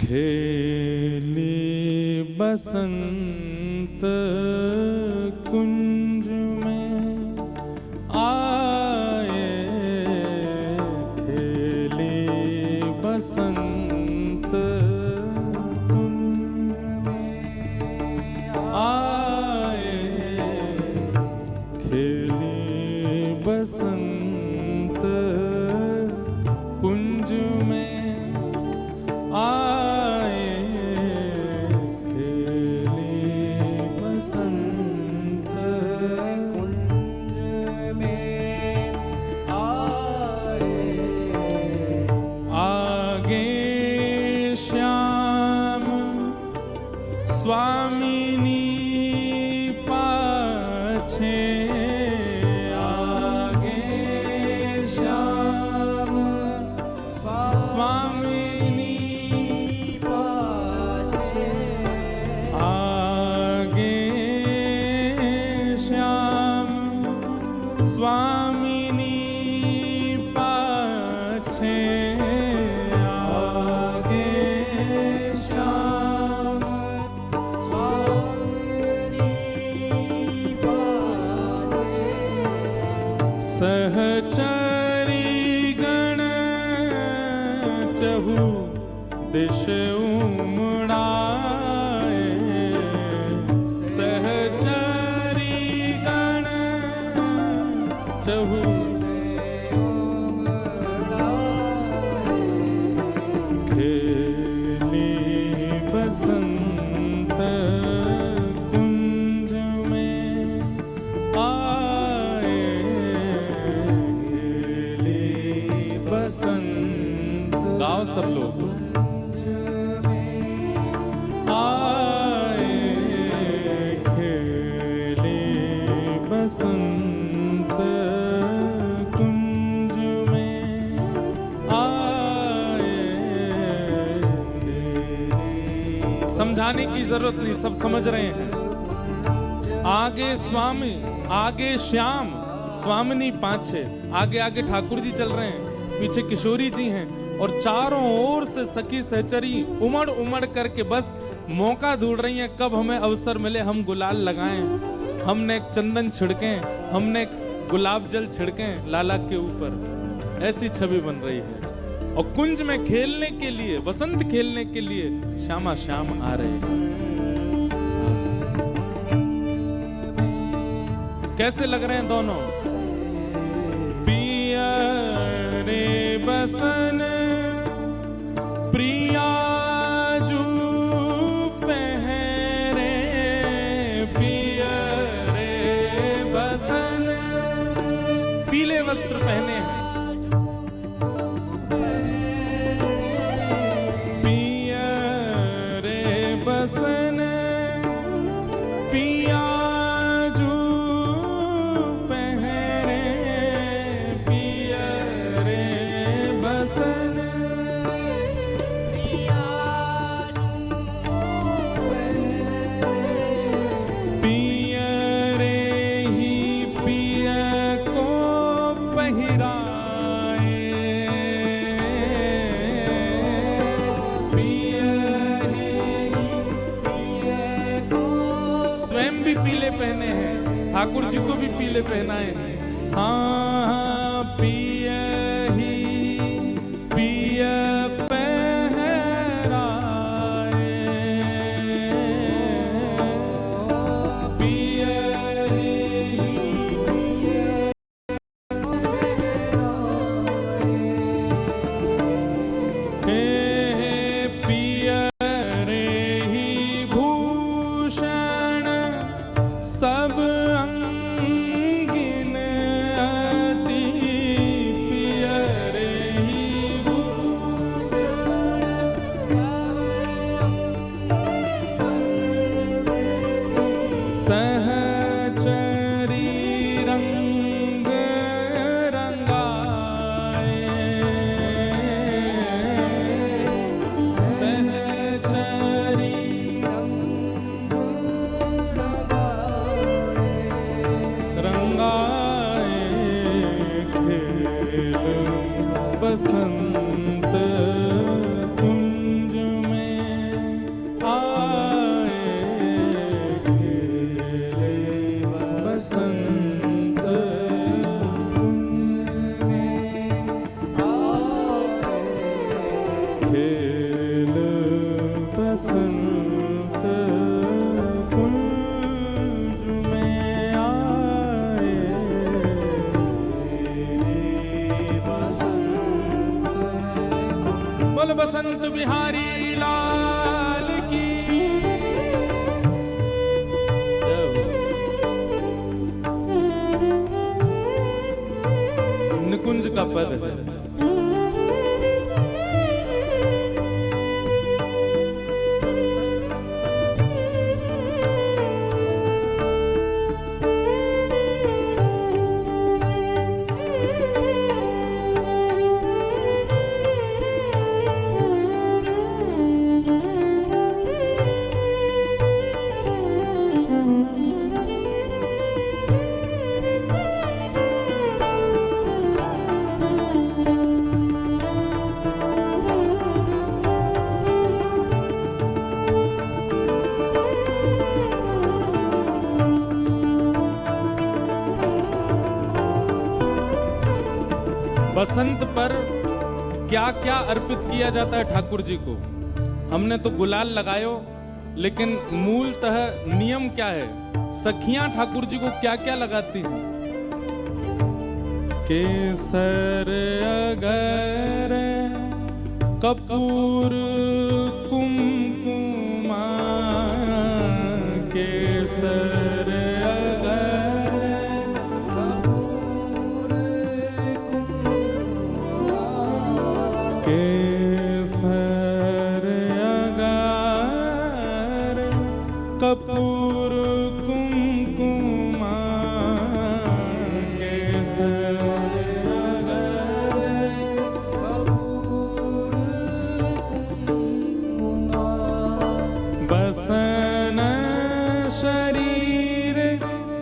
खेली बसंत कुंज में आए, खेली बसंत कुंज में आए, खेली बसंत कुंज में आए, खेली बसंत कुंज में आए, आगे श्याम स्वामिनी पाछे, आगे श्याम स्वामिनी पाछे, आगे श्याम स्वामिनी पाछे, आगे श्याम स्वामिनी पाछे, सहचरी गण चहु दिश उमड़ाए, सहचरी गण चहु खेली बसंत कुंज में आए, खेली बसंत। गाओ सब लोग। आए, खेली बसंत कुंज में आए, खेली। समझाने की जरूरत नहीं, सब समझ रहे हैं। आगे स्वामी, आगे श्याम स्वामिनी पाछे, आगे आगे ठाकुर जी चल रहे हैं, पीछे किशोरी जी हैं, और चारों ओर से सखी सहचरी उमड़ उमड़ करके बस मौका ढूंढ रही हैं, कब हमें अवसर मिले हम गुलाल लगाएं, हमने एक चंदन छिड़कें, हमने एक गुलाब जल छिड़कें लाला के ऊपर। ऐसी छवि बन रही है। और कुंज में खेलने के लिए, वसंत खेलने के लिए श्यामा श्याम आ रहे हैं। कैसे लग रहे हैं दोनों? पिया रे बसन प्रिया जू पहरे, पिया रे बसन, पीले वस्त्र पहने हैं, पिया रे बसन पिया जू पहरे, पिया रे बसन पिया रे ही पिया को पहिराए, पिया ही पिया को। स्वयं भी पीले पहने हैं, ठाकुर जी को भी पीले पहनाए। हाँ, पिया ही पिया पहराए, पिया ही पिया रे ही भूषण सब अंगिन अति खेल बसंत कुंज में आए, बोल बसंत बिहारी लाल की। निकुंज का पद है। बसंत पर क्या क्या अर्पित किया जाता है ठाकुर जी को? हमने तो गुलाल लगायो, लेकिन मूलतः नियम क्या है? सखियां ठाकुर जी को क्या क्या लगाती हैं? केसर अगर कपूर कुमकुमा, केसर अगर केसर अगर कपूर कुमकुमा, केसर अगर कपूर कुमकुमा, बसन शरीर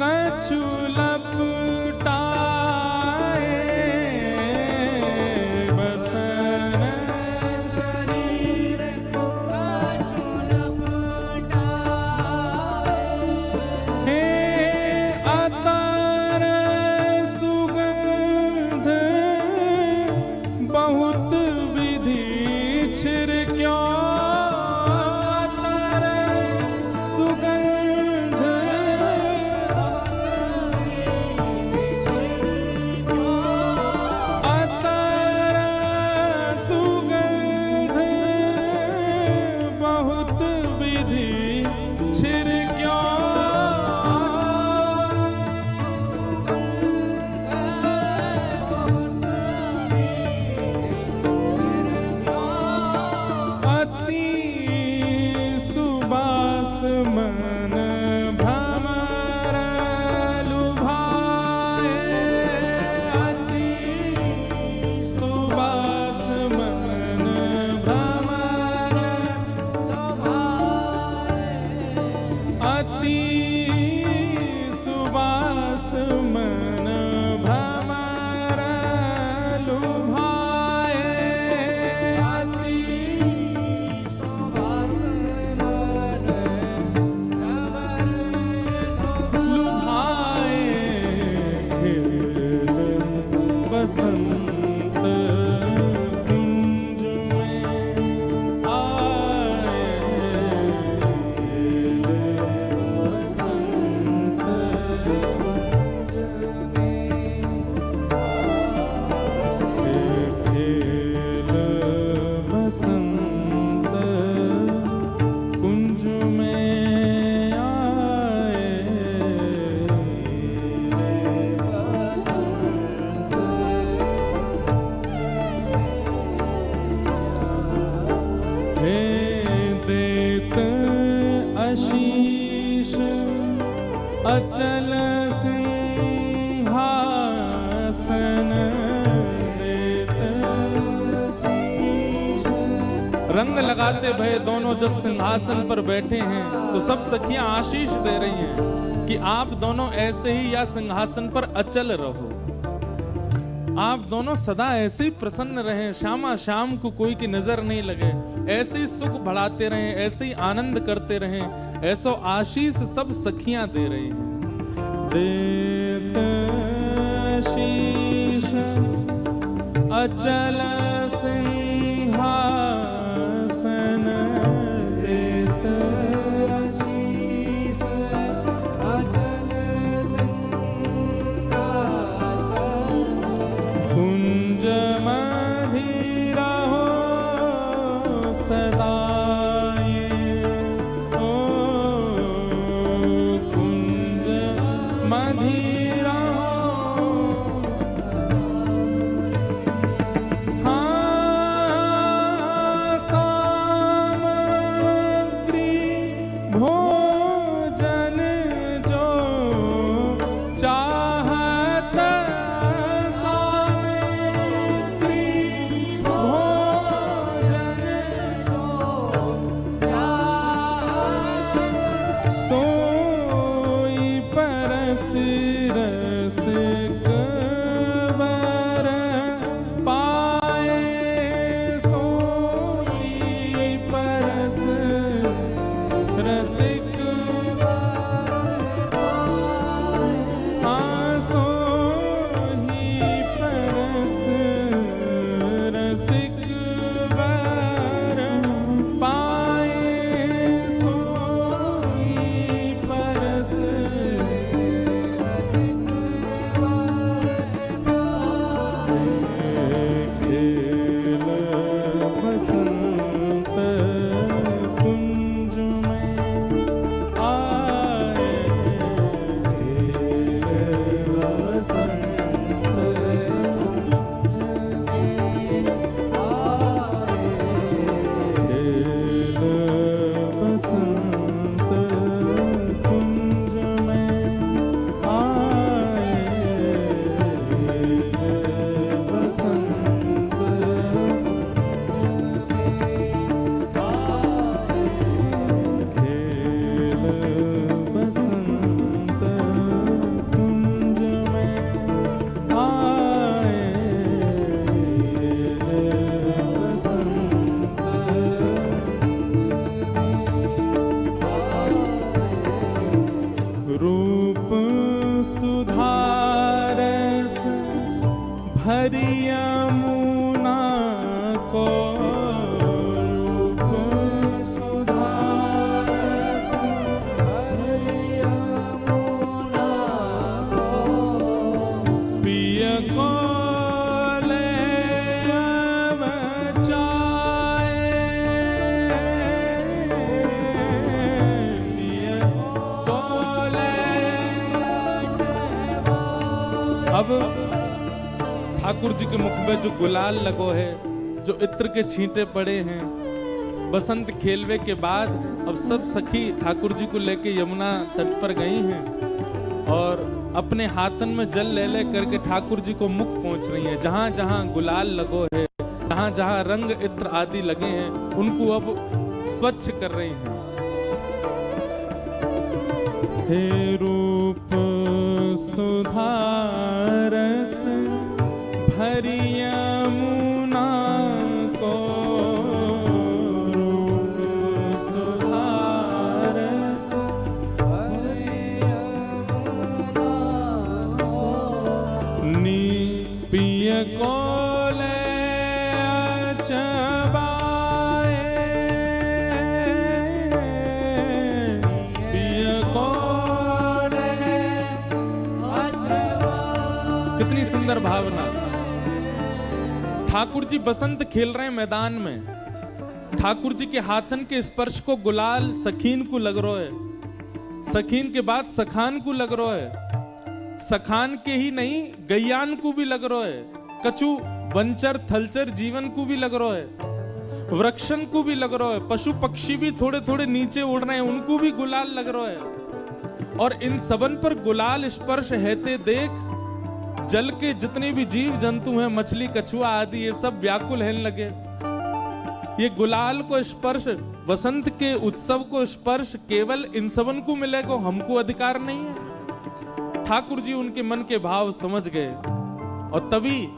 कछु लपटाए, बसन शरीर कछु लपटाए, हे अतर सुगंध बहुत विधि छिड़क्यो, अतर सुगंध अतर सुगंध बहुत विधि छिड़क्यो, अति सुबास मन भ्रमर लुभाए, अति सुबास मन भ्रमर लुभाए, अति सुबास मन भ्रमर लुभाए, अति सुबास मन भ्रमर लुभाए, खेल बसंत कुंज में आए, खेल बसंत कुंज में आए, खेल बसंत कुंज में आए, हे देत आशीष अचल सिंहासन देत आशीष। रंग लगाते भये दोनों जब सिंहासन पर बैठे हैं तो सब सखियां आशीष दे रही हैं कि आप दोनों ऐसे ही या सिंहासन पर अचल रहो, आप दोनों सदा ऐसे ही प्रसन्न रहें, श्यामा श्याम को कोई की नजर नहीं लगे, ऐसे ही सुख बढ़ाते रहें, ऐसे ही आनंद करते रहें, ऐसा आशीष सब सखियां दे रही हैं। देत आशीष अचल सिंहासन बसंत कुंज में आए, बसंत कुंज में आए, बसंत खेल बसंत कुंज में आए, बसंत रूप सुधारस भरी यमुना को, रूप सुधारस भरी यमुना को, पिय को ले बचाए, पिय को ले अब ठाकुर जी के मुख में जो गुलाल लगो है, जो इत्र के छींटे पड़े हैं, बसंत खेलवे के बाद अब सब सखी ठाकुर जी को लेके यमुना तट पर गई हैं और अपने हाथन में जल ले ले करके ठाकुर जी को मुख पहुंच रही हैं। जहां जहां गुलाल लगो है, जहां जहां रंग इत्र आदि लगे हैं, उनको अब स्वच्छ कर रही हैं। हे रूप सुधारस भरी यमुना को, रूप सुधारस भरी यमुना को, पिय को ले चबाए, पिय को ले चबाए। कितनी सुंदर भावना। ठाकुर जी बसंत खेल रहे हैं मैदान में, ठाकुर जी के हाथन के स्पर्श को गुलाल सखीन को लग रहा है, सखीन के बाद सखान को लग रहा है, सखान के ही नहीं गैयान को भी लग रहा है, कछु वंचर थलचर जीवन को भी लग रहा है, वृक्षन को भी लग रहा है, पशु पक्षी भी थोड़े थोड़े नीचे उड़ रहे हैं, उनको भी गुलाल लग रहा है। और इन सबन पर गुलाल स्पर्श हेते देख जल के जितने भी जीव जंतु हैं, मछली कछुआ आदि, ये सब व्याकुल हैं लगे। ये गुलाल को स्पर्श, वसंत के उत्सव को स्पर्श केवल इन सबन को मिलेगा, हमको अधिकार नहीं है। ठाकुर जी उनके मन के भाव समझ गए और तभी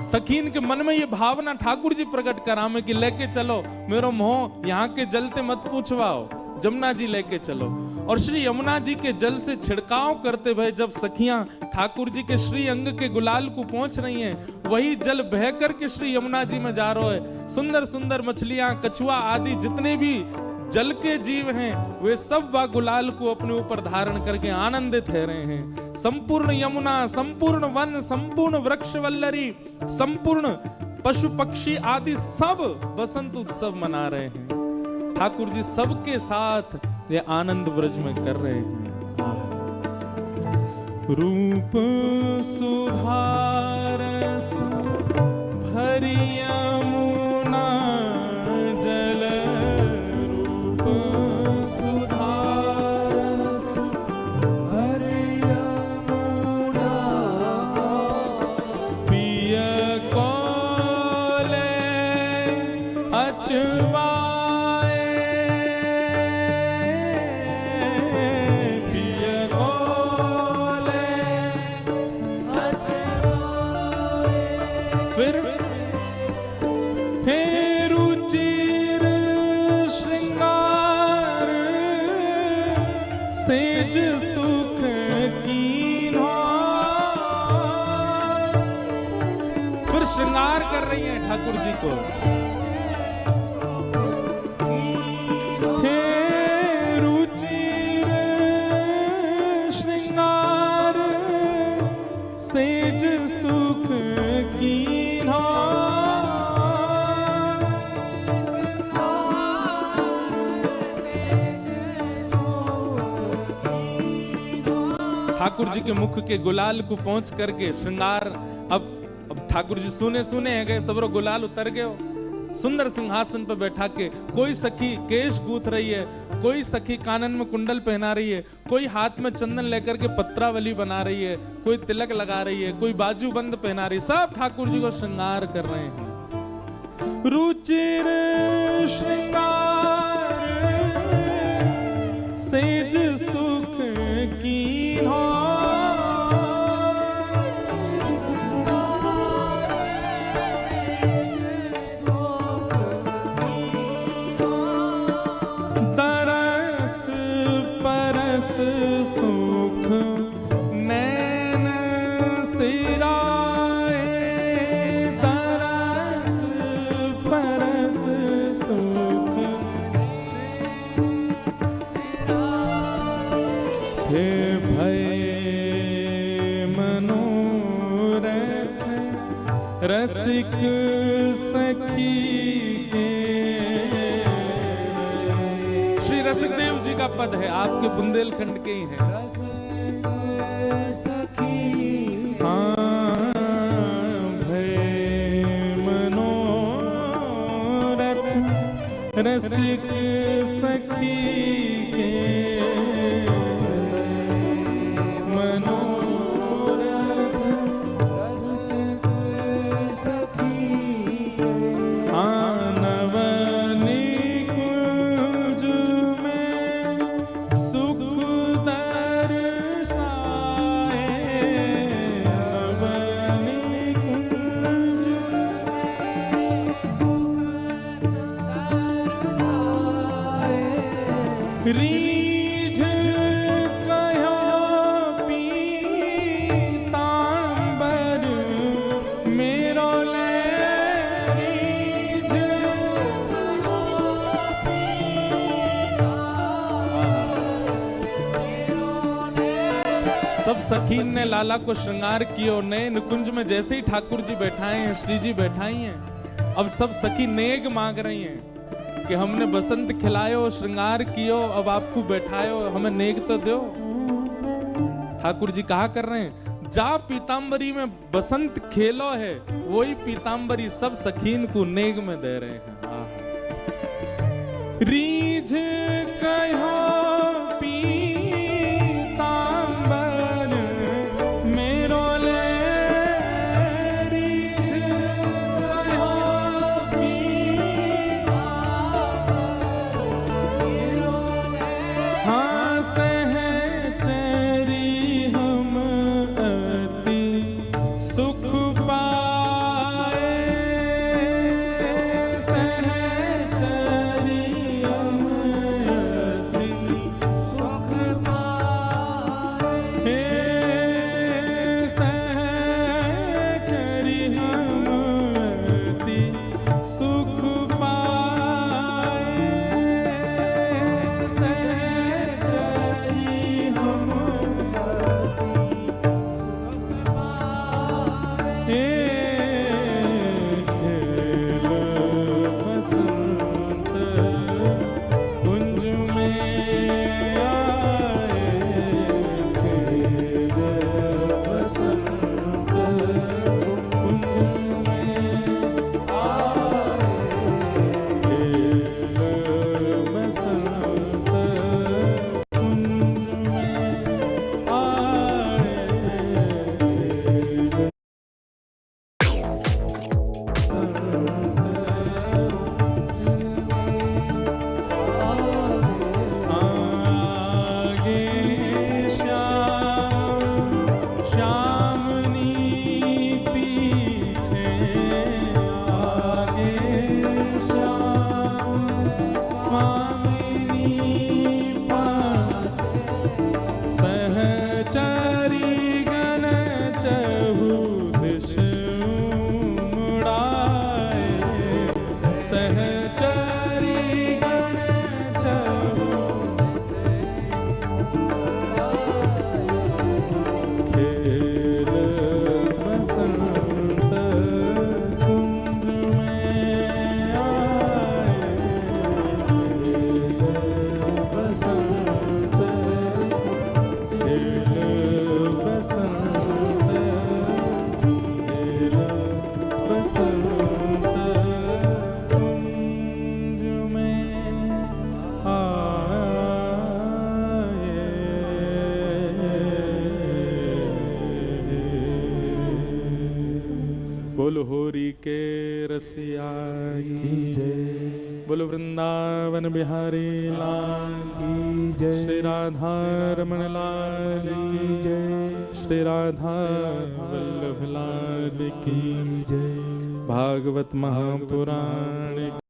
सखीन के मन में ये भावना ठाकुर जी प्रकट करा में कि लेके चलो मेरो मोह, यहाँ के जलते मत पूछवाओ, जमुना जी लेके चलो। और श्री यमुना जी के जल से छिड़काव करते हुए जब सखियां ठाकुर जी के श्री अंग के गुलाल को पहुंच रही हैं, वही जल बह कर के श्री यमुना जी में जा रहा है। सुंदर सुंदर मछलियां, कछुआ आदि जितने भी जल के जीव हैं, वे सब वा गुलाल को अपने ऊपर धारण करके आनंदित है रहे हैं। संपूर्ण यमुना, संपूर्ण वन, संपूर्ण वृक्ष वल्लरी, संपूर्ण पशु पक्षी आदि सब बसंत उत्सव मना रहे हैं। ठाकुर जी सबके साथ ये आनंद ब्रज में कर रहे हैं। रूप सुधारस भरी यमुना जल, रूप सुधारस भरी यमुना, पिय को ले अचवा, सेज सुख कीन्हा। फिर श्रृंगार कर रही हैं ठाकुर जी को। हे रुचिर श्रृंगार सेज सुख कीन्हा। ठाकुर जी के मुख के गुलाल को पहुंच करके श्रृंगार। अब ठाकुर जी सुने है गए, सबरो गुलाल उतर गए। सुंदर सिंहासन पर बैठा के कोई सखी केश गूंथ रही है, कोई सखी कानन में कुंडल पहना रही है, कोई हाथ में चंदन लेकर के पत्रावली बना रही है, कोई तिलक लगा रही है, कोई बाजूबंद पहना रही है। सब ठाकुर जी को श्रृंगार कर रहे हैं। रुचिर श्रृंगार सेज सुख की तरस परस सुख नैन सिराए, तरस परस सुख हे भय मनोरथ रसिक सखी के। श्री रसिकदेव जी का पद है, आपके बुंदेलखंड के ही हैं। हाँ, भय मनोरथ रसिक सखी के, रीझ कहो पीतांबर मेरो ले, रीझ कहो सब सखीन ने लाला को श्रृंगार कियो। नए निकुंज में जैसे ही ठाकुर जी बैठाए हैं, श्री जी बैठाई हैं, अब सब सखी नेग मांग रही हैं कि हमने बसंत खिलायो, श्रृंगार कियो, अब आपको बैठायो, हमें नेग तो दो। ठाकुर जी कहा कर रहे हैं, जा पीतांबरी में बसंत खेलो है, वही पीतांबरी सब सखीन को नेग में दे रहे हैं। रीझ कहो पीतांबर मेरो ले, रीझ कहो हाँ सहचरी हम अति सुख पाए, सहचरी हम अति बोलो होरी के रसिया की जय। बोलो वृंदावन बिहारी लाल की जय। श्री राधा रमण लाल की जय। श्री राधा वल्लभ लाल की जय। भागवत महापुराण